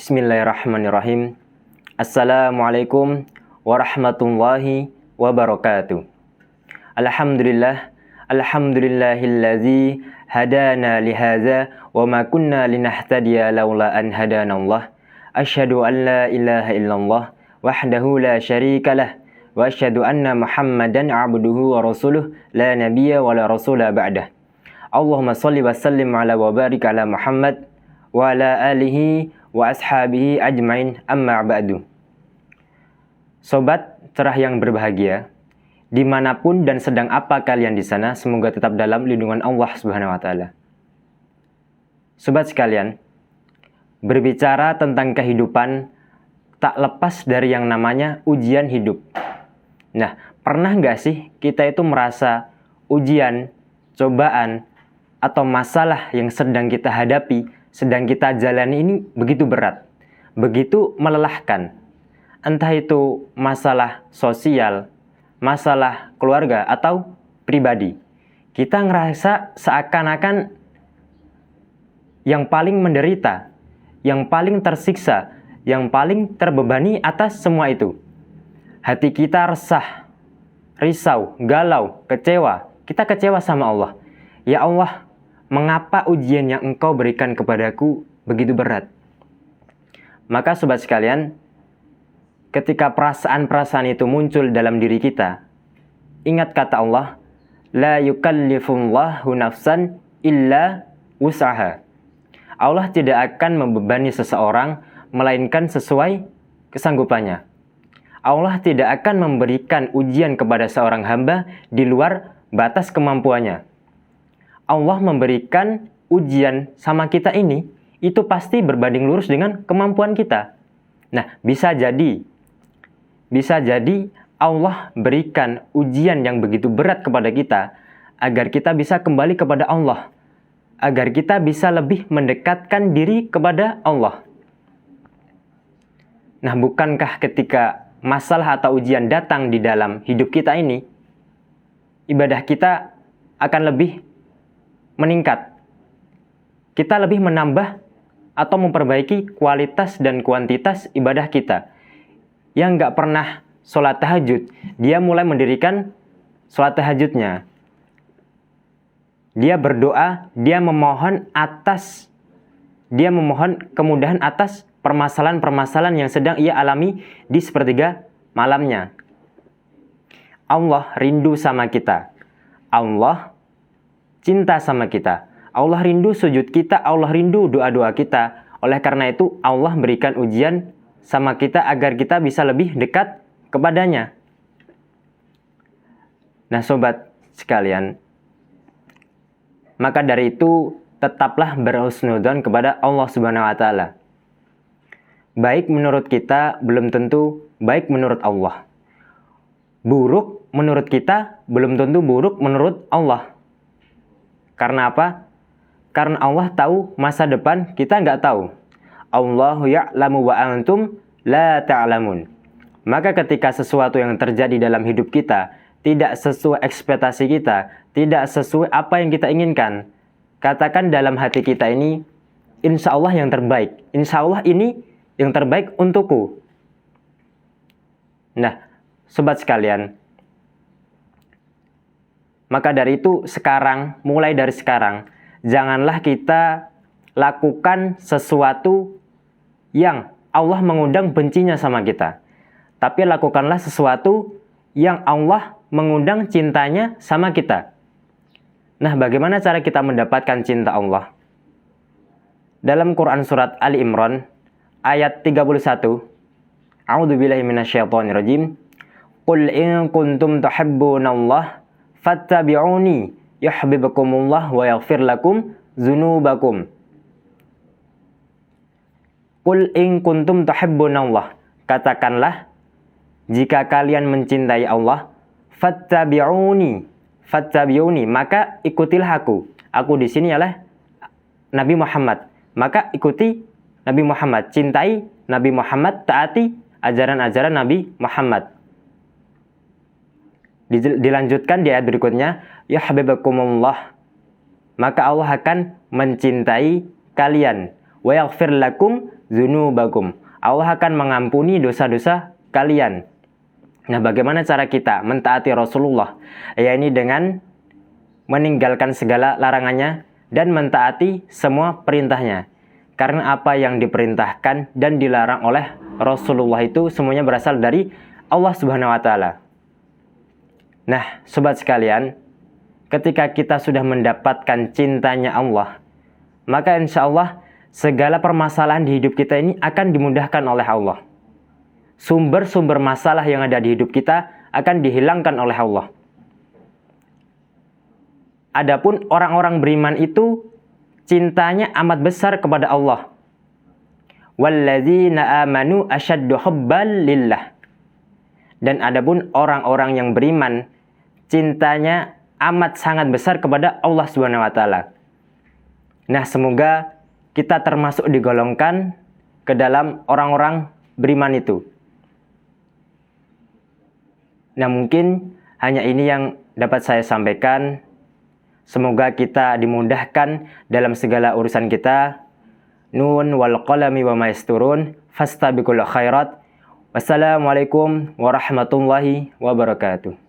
Bismillahirrahmanirrahim. Assalamualaikum warahmatullahi wabarakatuh. Alhamdulillahillazi hadana lihaza wa ma kunna linahtadiya laula an hadanallah. Asyhadu an la ilaha illallah wahdahu la syarikalah wa asyhadu anna Muhammadan abduhu wa rasuluh la nabiyya wa la rasula ba'dah. Allahumma shalli wa sallim ala wa barik ala Muhammad wa ala alihi wa ashabihi ajmain, amma ba'du. Sobat cerah yang berbahagia, dimanapun dan sedang apa kalian di sana, semoga tetap dalam lindungan Allah Subhanahu wa Ta'ala. Sobat sekalian, berbicara tentang kehidupan tak lepas dari yang namanya ujian hidup. Nah, pernah nggak sih kita itu merasa ujian, cobaan, atau masalah yang sedang kita hadapi, sedang kita jalani ini begitu berat, begitu melelahkan. Entah itu masalah sosial, masalah keluarga, atau pribadi. Kita ngerasa seakan-akan yang paling menderita, yang paling tersiksa, yang paling terbebani atas semua itu. Hati kita resah, risau, galau, kecewa. Kita kecewa sama Allah. Ya Allah, mengapa ujian yang Engkau berikan kepadaku begitu berat? Maka sobat sekalian, ketika perasaan-perasaan itu muncul dalam diri kita, ingat kata Allah, la yukallifullahu nafsan illa wus'aha. Allah tidak akan membebani seseorang melainkan sesuai kesanggupannya. Allah tidak akan memberikan ujian kepada seorang hamba di luar batas kemampuannya. Allah memberikan ujian sama kita ini, itu pasti berbanding lurus dengan kemampuan kita. Nah, bisa jadi Allah berikan ujian yang begitu berat kepada kita, agar kita bisa kembali kepada Allah, agar kita bisa lebih mendekatkan diri kepada Allah. Nah, bukankah ketika masalah atau ujian datang di dalam hidup kita ini, ibadah kita akan lebih meningkat. Kita lebih menambah atau memperbaiki kualitas dan kuantitas ibadah kita. Yang nggak pernah sholat tahajud, dia mulai mendirikan sholat tahajudnya. Dia berdoa, dia memohon kemudahan atas permasalahan-permasalahan yang sedang ia alami di sepertiga malamnya. Allah rindu sama kita. Allah cinta sama kita. Allah rindu sujud kita, Allah rindu doa-doa kita. Oleh karena itu, Allah berikan ujian sama kita agar kita bisa lebih dekat kepadanya. Nah, sobat sekalian, maka dari itu tetaplah berhusnudzon kepada Allah Subhanahu wa Ta'ala. Baik menurut kita belum tentu baik menurut Allah. Buruk menurut kita belum tentu buruk menurut Allah. Karena apa? Karena Allah tahu masa depan, kita nggak tahu. Allahu ya'lamu wa antum la ta'lamun. Maka ketika sesuatu yang terjadi dalam hidup kita tidak sesuai ekspektasi kita, tidak sesuai apa yang kita inginkan, katakan dalam hati kita ini, insya Allah yang terbaik. Insya Allah ini yang terbaik untukku. Nah, sobat sekalian, maka dari itu mulai dari sekarang, janganlah kita lakukan sesuatu yang Allah mengundang bencinya sama kita. Tapi lakukanlah sesuatu yang Allah mengundang cintanya sama kita. Nah, bagaimana cara kita mendapatkan cinta Allah? Dalam Quran surat Ali Imran ayat 31, A'udzubillahi minasyaitonirrajim. Qul in kuntum tuhibbunallah fattabi'uni yuhibbukumullah wa yaghfir lakum dzunubakum. Qul in kuntum tuhibbunallah. Katakanlah, jika kalian mencintai Allah, fattabi'uni, maka ikutilah aku. Aku di sini adalah Nabi Muhammad. Maka ikuti Nabi Muhammad, cintai Nabi Muhammad, taati ajaran-ajaran Nabi Muhammad. Dilanjutkan di ayat berikutnya, yuhibbukumullah, maka Allah akan mencintai kalian. Wa yaghfir lakum dzunubakum. Allah akan mengampuni dosa-dosa kalian. Nah, bagaimana cara kita mentaati Rasulullah? Yaitu dengan meninggalkan segala larangannya dan mentaati semua perintahnya. Karena apa yang diperintahkan dan dilarang oleh Rasulullah itu semuanya berasal dari Allah Subhanahu wa taala. Nah, sobat sekalian, ketika kita sudah mendapatkan cintanya Allah, maka insya Allah segala permasalahan di hidup kita ini akan dimudahkan oleh Allah. Sumber-sumber masalah yang ada di hidup kita akan dihilangkan oleh Allah. Adapun orang-orang beriman itu cintanya amat besar kepada Allah. Walladzina amanu asyaddu hubban lillah. Dan adapun orang-orang yang beriman cintanya amat sangat besar kepada Allah Subhanahu wa taala. Nah, semoga kita termasuk digolongkan ke dalam orang-orang beriman itu. Nah, mungkin hanya ini yang dapat saya sampaikan. Semoga kita dimudahkan dalam segala urusan kita. Nun wal qalami wa ma yasturun fastabiqul khairat. Wassalamualaikum warahmatullahi wabarakatuh.